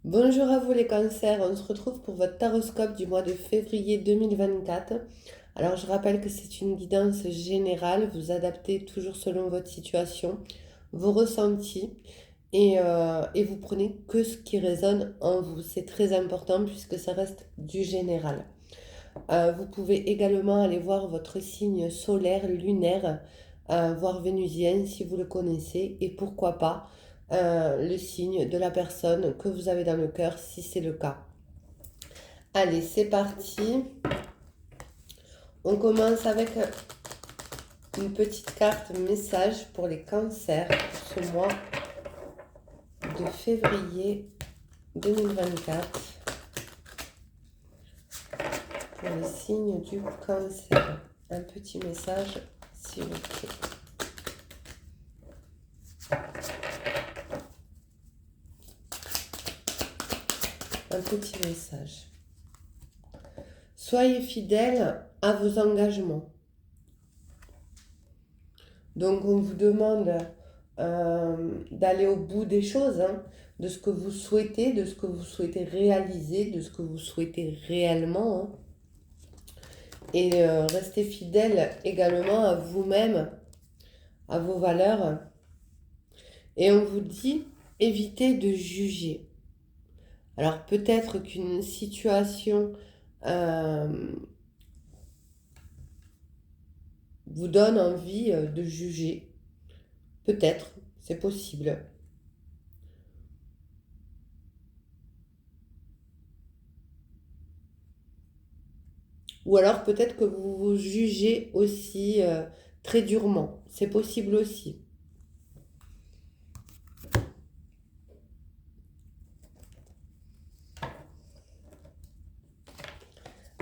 Bonjour à vous les cancers, on se retrouve pour votre taroscope du mois de février 2024. Alors je rappelle que c'est une guidance générale, vous adaptez toujours selon votre situation, vos ressentis et vous prenez que ce qui résonne en vous. C'est très important puisque ça reste du général. Vous pouvez également aller voir votre signe solaire, lunaire, voire vénusien si vous le connaissez, et pourquoi pas le signe de la personne que vous avez dans le cœur si c'est le cas. Allez, c'est parti. On commence avec une petite carte message pour les cancers pour ce mois de février 2024. Pour le signe du cancer. Un petit message, s'il vous plaît. Un petit message. Soyez fidèles à vos engagements. Donc on vous demande d'aller au bout des choses, hein, de ce que vous souhaitez, de ce que vous souhaitez réaliser, de ce que vous souhaitez réellement. Hein. Et restez fidèle également à vous-même, à vos valeurs. Et on vous dit, évitez de juger. Alors peut-être qu'une situation vous donne envie de juger. Peut-être, c'est possible. Ou alors peut-être que vous vous jugez aussi très durement. C'est possible aussi.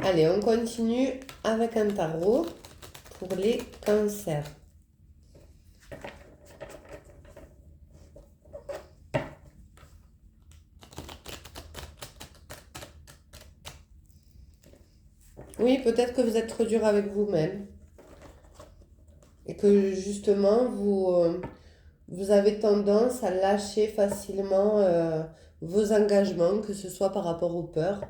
Allez, on continue avec un tarot pour les cancers. Oui, peut-être que vous êtes trop dur avec vous-même. Et que justement, vous avez tendance à lâcher facilement vos engagements, que ce soit par rapport aux peurs,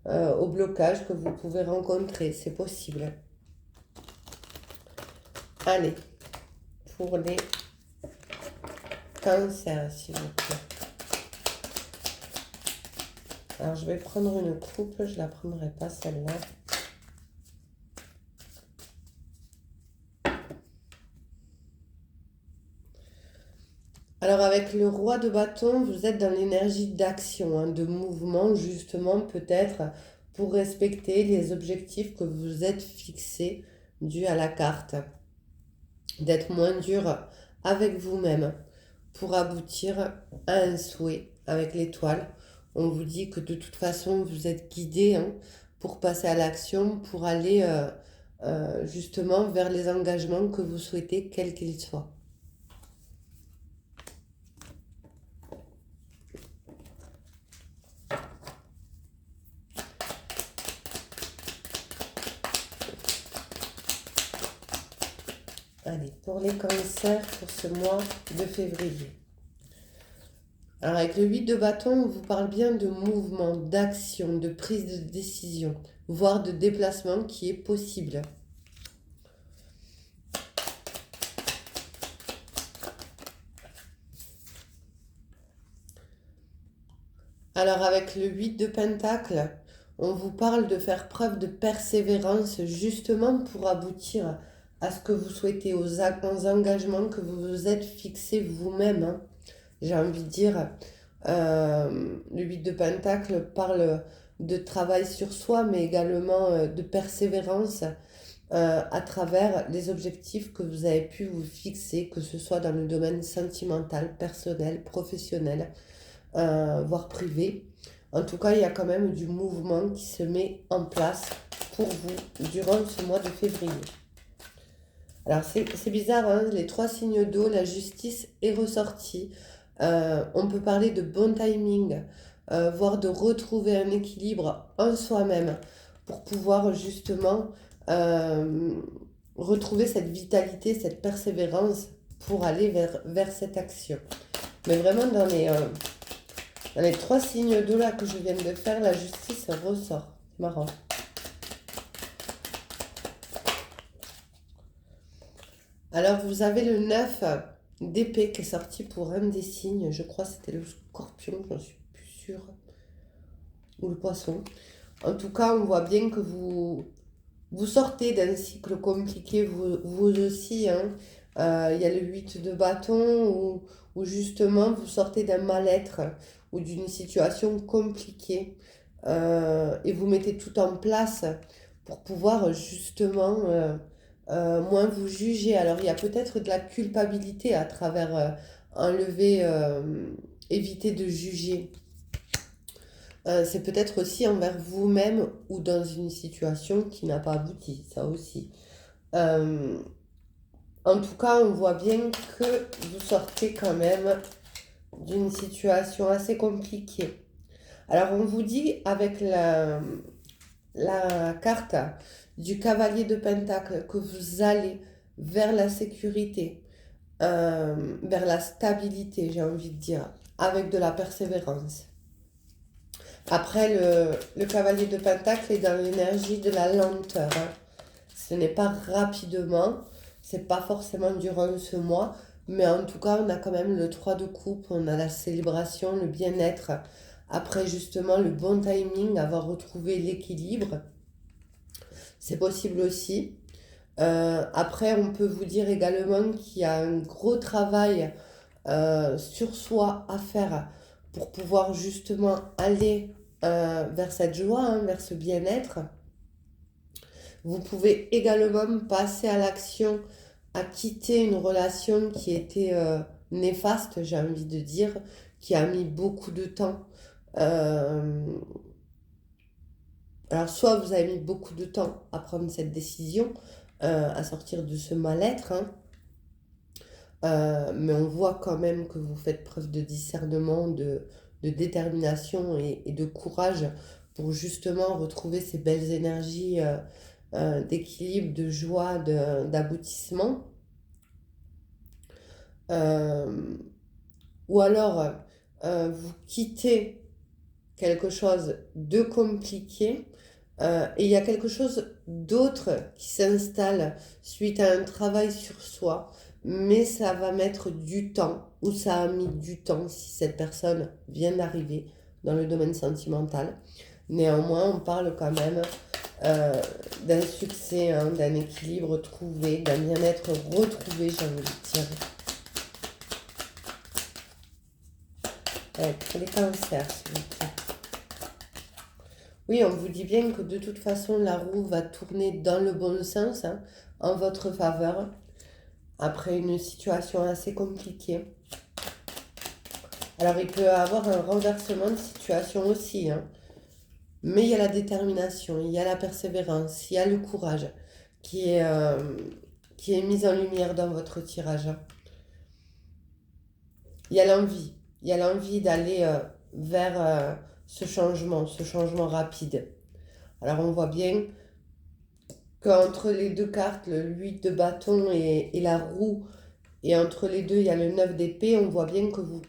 aux blocages que vous pouvez rencontrer. C'est possible. Allez, pour les cancers, s'il vous plaît. Alors, je vais prendre une coupe. Je ne la prendrai pas, celle-là. Alors avec le roi de bâton, vous êtes dans l'énergie d'action, hein, de mouvement, justement peut-être pour respecter les objectifs que vous êtes fixés dus à la carte. D'être moins dur avec vous-même pour aboutir à un souhait avec l'étoile. On vous dit que de toute façon, vous êtes guidé hein, pour passer à l'action, pour aller justement vers les engagements que vous souhaitez, quels qu'ils soient. Allez, pour les cancers pour ce mois de février. Alors avec le 8 de bâton, on vous parle bien de mouvement, d'action, de prise de décision, voire de déplacement qui est possible. Alors avec le 8 de pentacle, on vous parle de faire preuve de persévérance justement pour aboutir à ce que vous souhaitez, aux engagements que vous vous êtes fixés vous-même. Hein. J'ai envie de dire, le 8 de pentacle parle de travail sur soi, mais également de persévérance à travers les objectifs que vous avez pu vous fixer, que ce soit dans le domaine sentimental, personnel, professionnel, voire privé. En tout cas, il y a quand même du mouvement qui se met en place pour vous durant ce mois de février. Alors c'est bizarre, hein, les trois signes d'eau, la justice est ressortie. On peut parler de bon timing, voire de retrouver un équilibre en soi-même pour pouvoir justement retrouver cette vitalité, cette persévérance pour aller vers cette action. Mais vraiment Dans les 3 signes d'eau là que je viens de faire, la justice ressort. C'est marrant. Alors, vous avez le 9 d'épée qui est sorti pour un des signes. Je crois que c'était le scorpion, j'en suis plus sûre. Ou le poisson. En tout cas, on voit bien que vous sortez d'un cycle compliqué, vous aussi. Hein. Il y a le 8 de bâton où justement vous sortez d'un mal-être ou d'une situation compliquée. Et vous mettez tout en place pour pouvoir justement moins vous juger. Alors il y a peut-être de la culpabilité à travers enlever, éviter de juger. C'est peut-être aussi envers vous-même ou dans une situation qui n'a pas abouti, ça aussi. Euh, En tout cas, on voit bien que vous sortez quand même d'une situation assez compliquée. Alors, on vous dit avec la carte du cavalier de Pentacle que vous allez vers la sécurité, vers la stabilité, j'ai envie de dire, avec de la persévérance. Après, le cavalier de Pentacle est dans l'énergie de la lenteur. Hein. Ce n'est pas rapidement, c'est pas forcément durant ce mois, mais en tout cas, on a quand même le 3 de coupe, on a la célébration, le bien-être. Après, justement, le bon timing, avoir retrouvé l'équilibre, c'est possible aussi. Après, on peut vous dire également qu'il y a un gros travail sur soi à faire pour pouvoir justement aller vers cette joie, hein, vers ce bien-être. Vous pouvez également passer à l'action, à quitter une relation qui était néfaste, j'ai envie de dire, qui a mis beaucoup de temps. Euh, alors, soit vous avez mis beaucoup de temps à prendre cette décision, à sortir de ce mal-être, hein, mais on voit quand même que vous faites preuve de discernement, de détermination et de courage pour justement retrouver ces belles énergies d'équilibre, de joie, d'aboutissement. Euh, ou alors, vous quittez quelque chose de compliqué et il y a quelque chose d'autre qui s'installe suite à un travail sur soi, mais ça va mettre du temps, ou ça a mis du temps si cette personne vient d'arriver dans le domaine sentimental. Néanmoins, on parle quand même d'un succès, hein, d'un équilibre trouvé, d'un bien-être retrouvé, j'ai envie de dire. Pour les cancers, s'il vous plaît. Oui, on vous dit bien que de toute façon, la roue va tourner dans le bon sens, hein, en votre faveur, après une situation assez compliquée. Alors, il peut y avoir un renversement de situation aussi, hein, mais il y a la détermination, il y a la persévérance, il y a le courage qui est mis en lumière dans votre tirage. Hein. Il y a l'envie d'aller vers ce changement rapide. Alors, on voit bien qu'entre les deux cartes, le 8 de bâton et la roue, et entre les deux, il y a le 9 d'épée, on voit bien que vous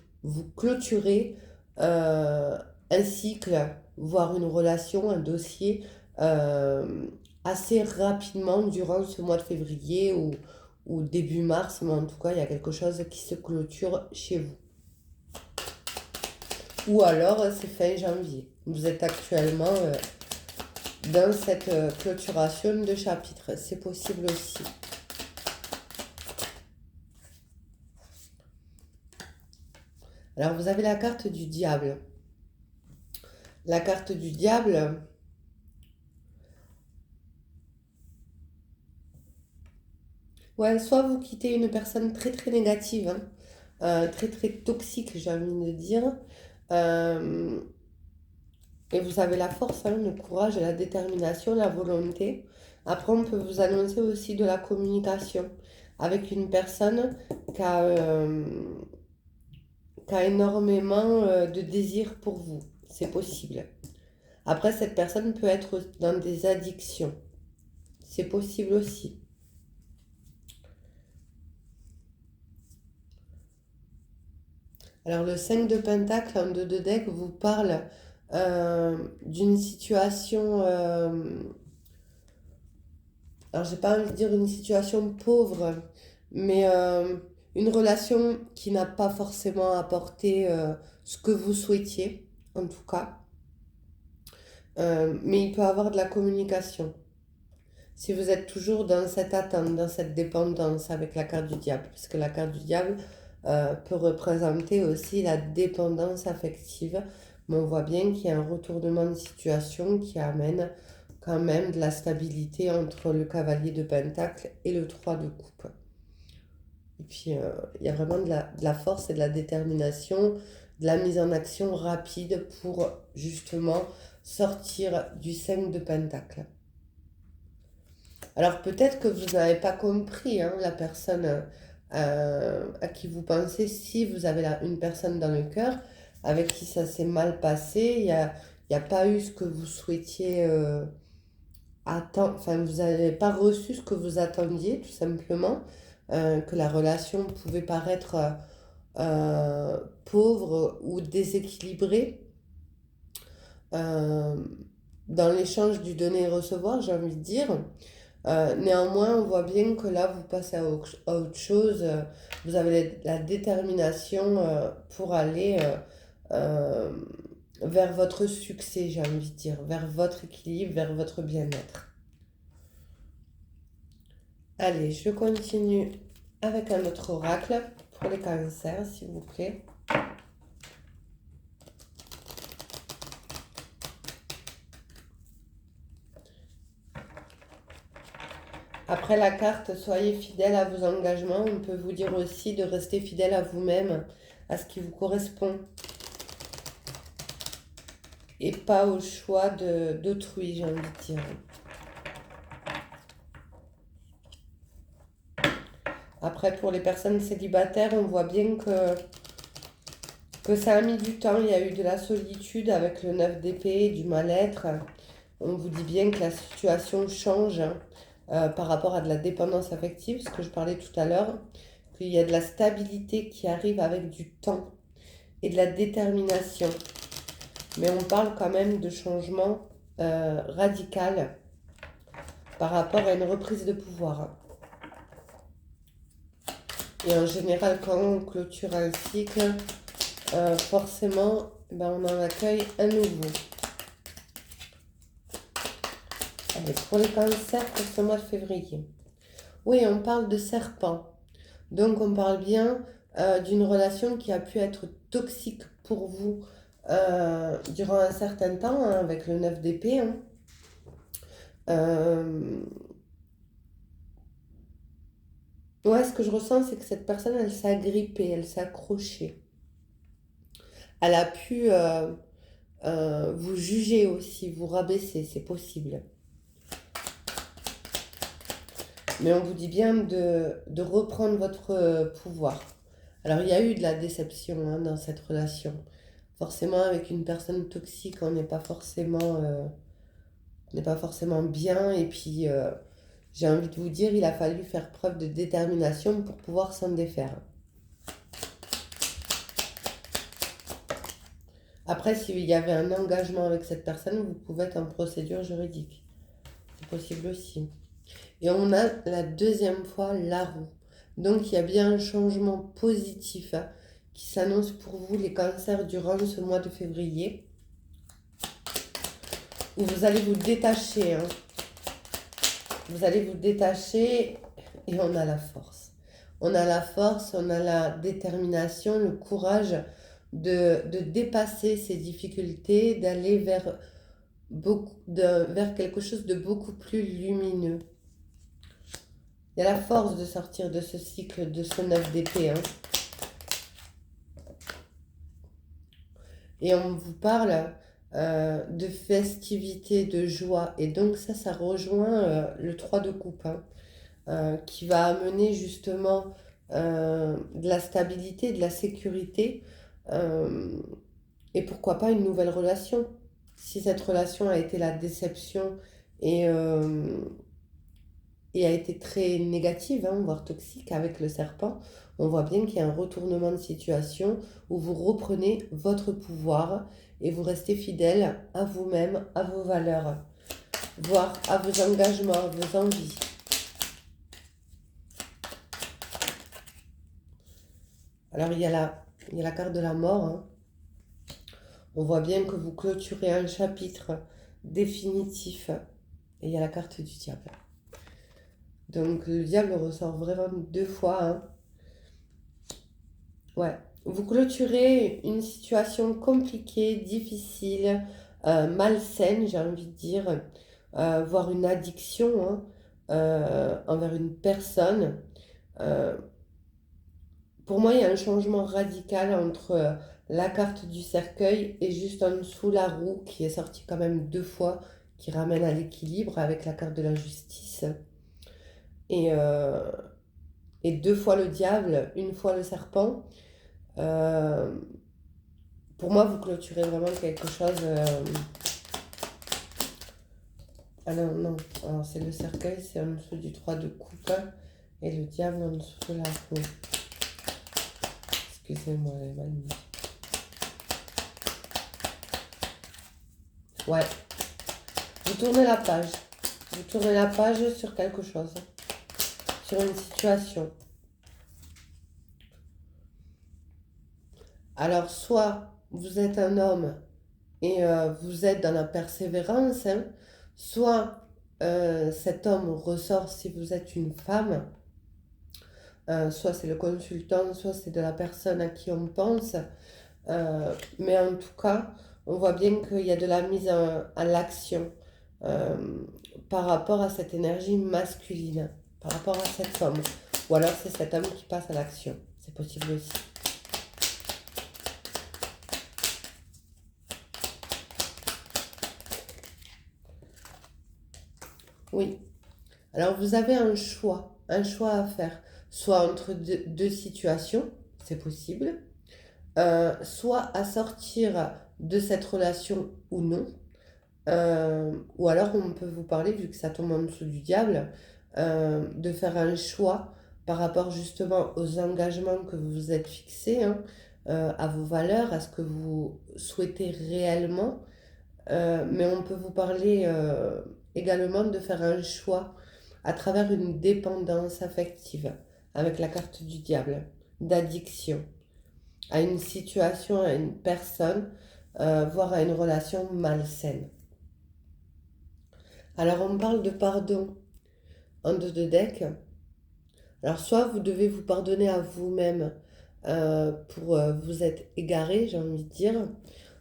clôturez un cycle, voire une relation, un dossier, euh, assez rapidement durant ce mois de février ou début mars, mais en tout cas, il y a quelque chose qui se clôture chez vous. Ou alors, c'est fin janvier. Vous êtes actuellement dans cette clôturation de chapitre. C'est possible aussi. Alors, vous avez la carte du diable. La carte du diable, ouais, soit vous quittez une personne très très négative, hein, très très toxique, j'ai envie de dire, euh, et vous avez la force, hein, le courage, la détermination, la volonté. Après, on peut vous annoncer aussi de la communication avec une personne qui a énormément de désir pour vous. C'est possible. Après, cette personne peut être dans des addictions. C'est possible aussi. Alors le 5 de Pentacle en 2 de deck vous parle d'une situation, alors j'ai pas envie de dire une situation pauvre, mais une relation qui n'a pas forcément apporté ce que vous souhaitiez, en tout cas. Mais il peut y avoir de la communication. Si vous êtes toujours dans cette attente, dans cette dépendance avec la carte du diable, parce que la carte du diable peut représenter aussi la dépendance affective, mais on voit bien qu'il y a un retournement de situation qui amène quand même de la stabilité entre le cavalier de pentacle et le 3 de coupe. Et puis il y a vraiment de la force et de la détermination, de la mise en action rapide pour justement sortir du 5 de pentacle. Alors peut-être que vous n'avez pas compris hein, la personne à qui vous pensez, si vous avez une personne dans le cœur avec qui ça s'est mal passé, il y a pas eu ce que vous souhaitiez attendre, enfin vous n'avez pas reçu ce que vous attendiez tout simplement, que la relation pouvait paraître pauvre ou déséquilibrée. euh, dans l'échange du donner et recevoir, j'ai envie de dire. Néanmoins, on voit bien que là, vous passez à autre chose. Vous avez la détermination pour aller euh, vers votre succès, j'ai envie de dire, vers votre équilibre, vers votre bien-être. Allez, je continue avec un autre oracle pour les cancers, s'il vous plaît. Après la carte, soyez fidèle à vos engagements. On peut vous dire aussi de rester fidèle à vous-même, à ce qui vous correspond. Et pas au choix d'autrui, j'ai envie de dire. Après, pour les personnes célibataires, on voit bien que ça a mis du temps. Il y a eu de la solitude avec le 9 d'épée, du mal-être. On vous dit bien que la situation change hein, par rapport à de la dépendance affective, ce que je parlais tout à l'heure, qu'il y a de la stabilité qui arrive avec du temps et de la détermination. Mais on parle quand même de changement radical par rapport à une reprise de pouvoir. Et en général, quand on clôture un cycle, forcément, ben, on en accueille un nouveau. Allez, pour les cancers, pour ce mois de février. Oui, on parle de serpent. Donc, on parle bien d'une relation qui a pu être toxique pour vous durant un certain temps, hein, avec le 9 d'épée. Hein. Ouais, ce que je ressens, c'est que cette personne, elle s'est agrippée, elle s'est accrochée. Elle a pu vous juger aussi, vous rabaisser, c'est possible. Mais on vous dit bien de reprendre votre pouvoir. Alors, il y a eu de la déception hein, dans cette relation. Forcément, avec une personne toxique, on n'est pas forcément bien. Et puis, j'ai envie de vous dire, il a fallu faire preuve de détermination pour pouvoir s'en défaire. Après, s'il y avait un engagement avec cette personne, vous pouvez être en procédure juridique. C'est possible aussi. Et on a la deuxième fois la roue. Donc il y a bien un changement positif hein, qui s'annonce pour vous les cancers durant ce mois de février. Où vous allez vous détacher. Hein. Vous allez vous détacher et on a la force. On a la force, on a la détermination, le courage de dépasser ces difficultés, d'aller vers quelque chose de beaucoup plus lumineux. Il y a la force de sortir de ce cycle, de ce 9 d'épée. Hein. Et on vous parle de festivités, de joie. Et donc ça rejoint le 3 de coupe, hein, qui va amener justement de la stabilité, de la sécurité. Et pourquoi pas une nouvelle relation. Si cette relation a été la déception et et a été très négative, hein, voire toxique avec le serpent, on voit bien qu'il y a un retournement de situation où vous reprenez votre pouvoir et vous restez fidèle à vous-même, à vos valeurs, voire à vos engagements, à vos envies. Alors il y a la carte de la mort, hein. On voit bien que vous clôturez un chapitre définitif et il y a la carte du diable. Donc le diable ressort vraiment 2 fois, hein. Ouais. Vous clôturez une situation compliquée, difficile, malsaine, j'ai envie de dire, voire une addiction, hein, envers une personne. Euh, pour moi, il y a un changement radical entre la carte du cercueil et juste en dessous la roue qui est sortie quand même 2 fois, qui ramène à l'équilibre avec la carte de la justice. Et, euh, et 2 fois le diable, 1 fois le serpent. Euh, pour moi, vous clôturez vraiment quelque chose. Ah non, non. Alors, c'est le cercueil, c'est en dessous du 3 de coupe et le diable en dessous de la roue. Excusez-moi, elle est mal mise. Ouais. Vous tournez la page. Vous tournez la page sur quelque chose. Sur une situation. Alors, soit vous êtes un homme et vous êtes dans la persévérance, hein, soit cet homme ressort si vous êtes une femme, soit c'est le consultant, soit c'est de la personne à qui on pense, mais en tout cas, on voit bien qu'il y a de la mise à l'action euh, par rapport à cette énergie masculine, par rapport à cet homme, ou alors c'est cet homme qui passe à l'action, c'est possible aussi. Oui. Alors vous avez un choix à faire, soit entre deux situations, c'est possible, soit à sortir de cette relation ou non, ou alors on peut vous parler, vu que ça tombe en dessous du diable, de faire un choix par rapport justement aux engagements que vous vous êtes fixés, hein, à vos valeurs, à ce que vous souhaitez réellement. Mais on peut vous parler également de faire un choix à travers une dépendance affective avec la carte du diable, d'addiction à une situation, à une personne, voire à une relation malsaine. Alors on parle de pardon en deux de deck. Alors soit vous devez vous pardonner à vous-même pour vous être égaré, j'ai envie de dire,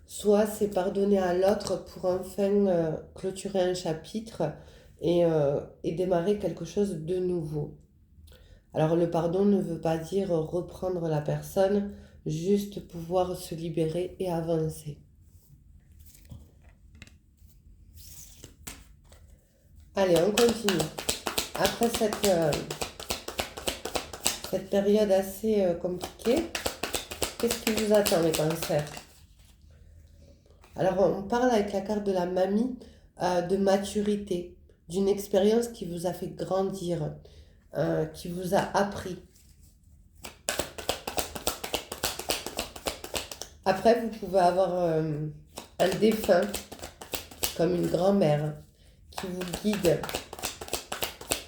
soit c'est pardonner à l'autre pour enfin clôturer un chapitre et démarrer quelque chose de nouveau. Alors le pardon ne veut pas dire reprendre la personne, juste pouvoir se libérer et avancer. Allez, on continue. Après cette période assez compliquée, qu'est-ce qui vous attend les cancers? Alors on parle avec la carte de la mamie de maturité, d'une expérience qui vous a fait grandir, qui vous a appris. Après, vous pouvez avoir un défunt, comme une grand-mère, qui vous guide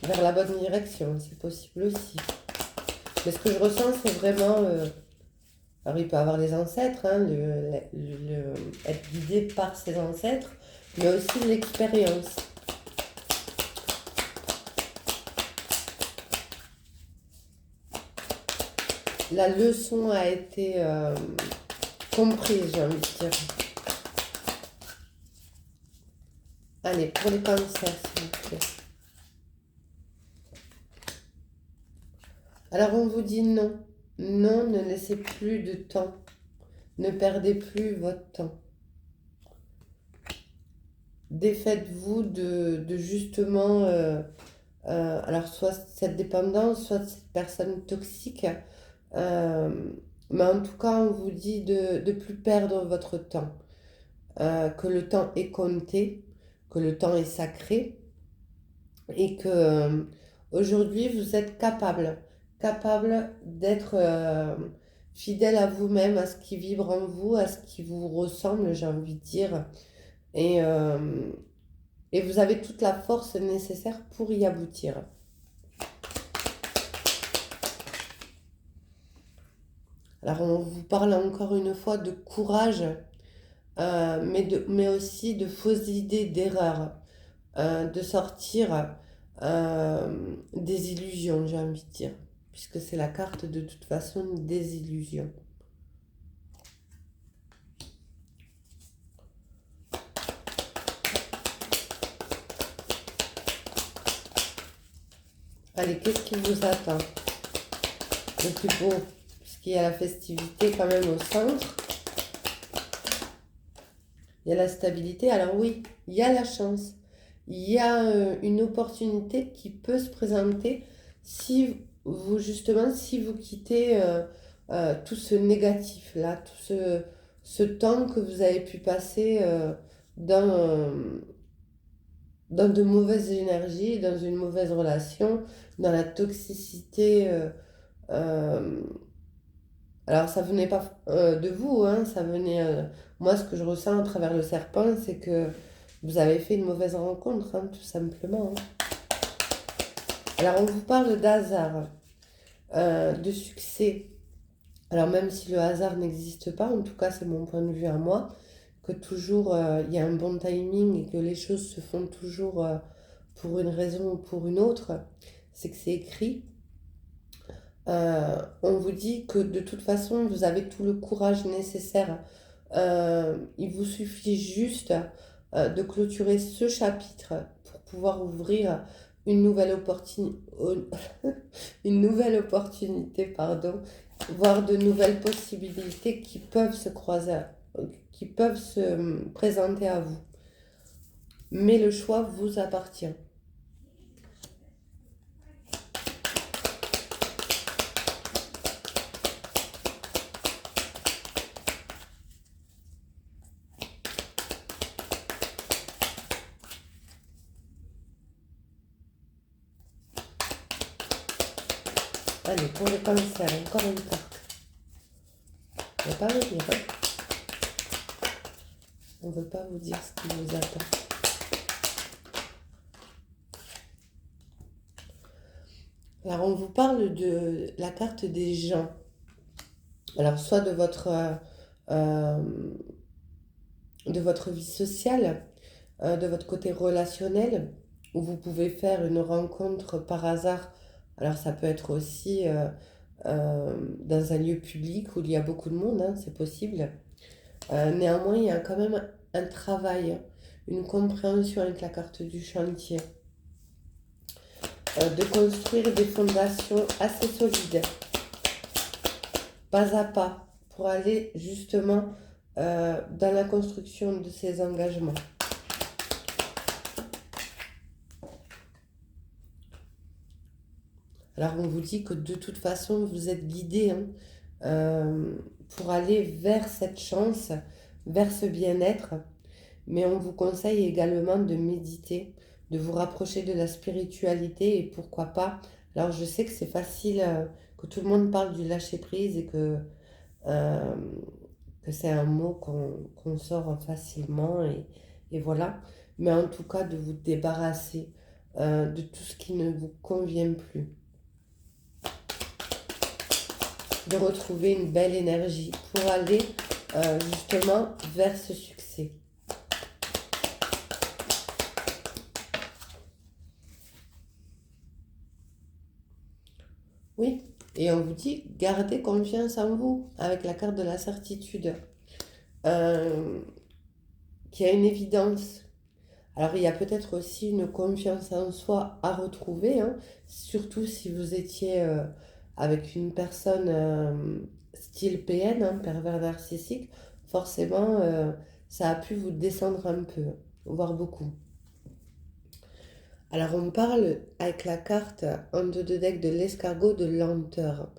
vers la bonne direction. C'est possible aussi. Mais ce que je ressens, c'est vraiment... alors, il peut avoir les ancêtres, hein, être guidé par ses ancêtres, mais aussi l'expérience. La leçon a été comprise, j'ai envie de dire. Allez, pour les cancers, s'il vous plaît. Alors, on vous dit non. Non, ne laissez plus de temps. Ne perdez plus votre temps. Défaites-vous de justement, alors soit cette dépendance, soit cette personne toxique. Mais en tout cas, on vous dit de plus perdre votre temps. Que le temps est compté, que le temps est sacré et que Aujourd'hui, vous êtes capable d'être fidèle à vous-même, à ce qui vibre en vous, à ce qui vous ressemble, j'ai envie de dire. Et, euh, et vous avez toute la force nécessaire pour y aboutir. Alors, on vous parle encore une fois de courage, mais aussi de fausses idées, d'erreurs, de sortir des illusions, j'ai envie de dire, puisque c'est la carte de toute façon des illusions. Allez, qu'est-ce qui vous attend le plus beau, puisqu'il y a la festivité quand même au centre, il y a la stabilité, alors oui, il y a la chance, il y a une opportunité qui peut se présenter si vous, justement, si vous quittez tout ce négatif-là, ce temps que vous avez pu passer dans, dans de mauvaises énergies, dans une mauvaise relation, dans la toxicité. Euh, alors, ça venait pas de vous, hein, ça venait. Moi, ce que je ressens à travers le serpent, c'est que vous avez fait une mauvaise rencontre, hein, tout simplement, hein. Alors, on vous parle d'hasard, de succès. Alors, même si le hasard n'existe pas, en tout cas, c'est mon point de vue à moi, que toujours il y a un bon timing et que les choses se font toujours pour une raison ou pour une autre, c'est que c'est écrit. On vous dit que de toute façon, vous avez tout le courage nécessaire. Il vous suffit juste de clôturer ce chapitre pour pouvoir ouvrir une nouvelle une nouvelle opportunité, pardon, voire de nouvelles possibilités qui peuvent se croiser, qui peuvent se présenter à vous. Mais le choix vous appartient. Allez, pour le cancer, encore une carte. On ne va pas venir, hein. On ne veut pas vous dire ce qui vous attend. Alors, on vous parle de la carte des gens. Alors, soit euh, de votre vie sociale, de votre côté relationnel, où vous pouvez faire une rencontre par hasard. Alors, ça peut être aussi dans un lieu public où il y a beaucoup de monde, hein, c'est possible. Néanmoins, il y a quand même un travail, une compréhension avec la carte du chantier, de construire des fondations assez solides, pas à pas, pour aller justement dans la construction de ces engagements. Alors on vous dit que de toute façon, vous êtes guidé, hein, pour aller vers cette chance, vers ce bien-être. Mais on vous conseille également de méditer, de vous rapprocher de la spiritualité et pourquoi pas. Alors je sais que c'est facile, que tout le monde parle du lâcher-prise et euh, que c'est un mot qu'on sort facilement et voilà. Mais en tout cas, de vous débarrasser de tout ce qui ne vous convient plus. De retrouver une belle énergie pour aller justement vers ce succès. Oui, et on vous dit, gardez confiance en vous avec la carte de la certitude, euh, qui a une évidence. Alors il y a peut-être aussi une confiance en soi à retrouver, hein, surtout si vous étiez avec une personne style PN, hein, pervers narcissique, forcément ça a pu vous descendre un peu, voire beaucoup. Alors on parle avec la carte en deux de deck de l'escargot de lenteur,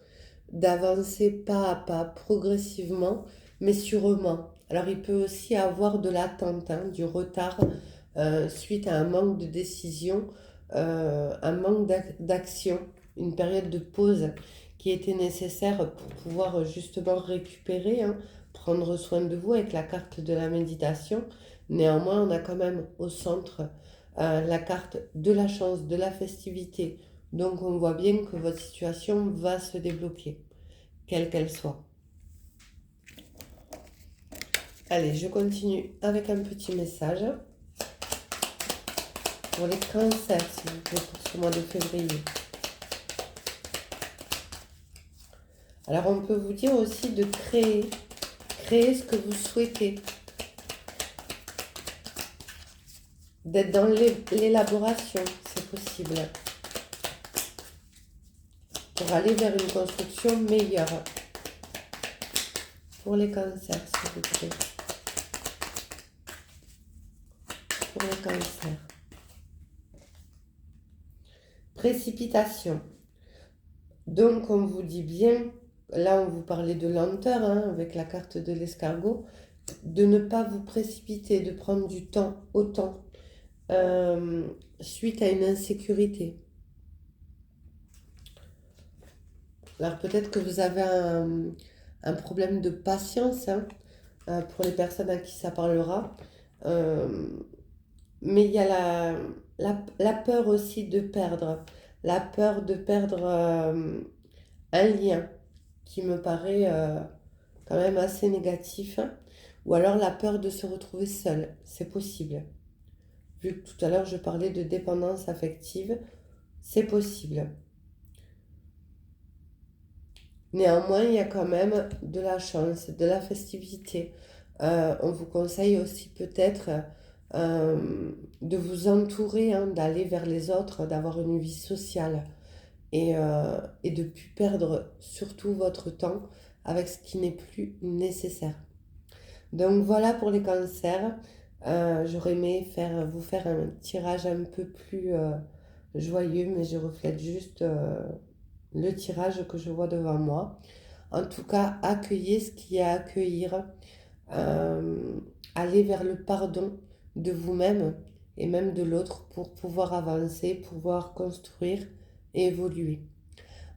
d'avancer pas à pas, progressivement, mais sûrement. Alors il peut aussi avoir de l'attente, hein, du retard suite à un manque de décision un manque d'action, une période de pause qui était nécessaire pour pouvoir justement récupérer, hein, prendre soin de vous avec la carte de la méditation. Néanmoins, on a quand même au centre la carte de la chance, de la festivité. Donc on voit bien que votre situation va se débloquer, quelle qu'elle soit. Allez, je continue avec un petit message pour les cancers, s'il vous plaît, pour ce mois de février. Alors, on peut vous dire aussi de créer ce que vous souhaitez, d'être dans l'élaboration, c'est possible, pour aller vers une construction meilleure. Pour les cancers, s'il vous plaît. Pour les cancers. Précipitation. Donc, on vous dit bien, là on vous parlait de lenteur, hein, avec la carte de l'escargot, de ne pas vous précipiter, de prendre du temps autant suite à une insécurité. Alors peut-être que vous avez un problème de patience, hein, pour les personnes à qui ça parlera. Mais il y a la peur aussi de perdre. La peur de perdre un lien qui me paraît quand même assez négatif. Ou alors la peur de se retrouver seul. C'est possible. Vu que tout à l'heure je parlais de dépendance affective, c'est possible. Néanmoins, il y a quand même de la chance, de la festivité. On vous conseille aussi peut-être de vous entourer, hein, d'aller vers les autres, d'avoir une vie sociale et de ne plus perdre surtout votre temps avec ce qui n'est plus nécessaire. Donc voilà pour les cancers. J'aurais aimé vous faire un tirage un peu plus joyeux, mais je reflète juste le tirage que je vois devant moi. En tout cas, accueillez ce qu'il y a à accueillir. Allez vers le pardon de vous-même et même de l'autre pour pouvoir avancer, pouvoir construire et évoluer.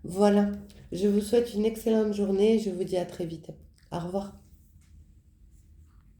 Voilà, je vous souhaite une excellente journée et je vous dis à très vite. Au revoir.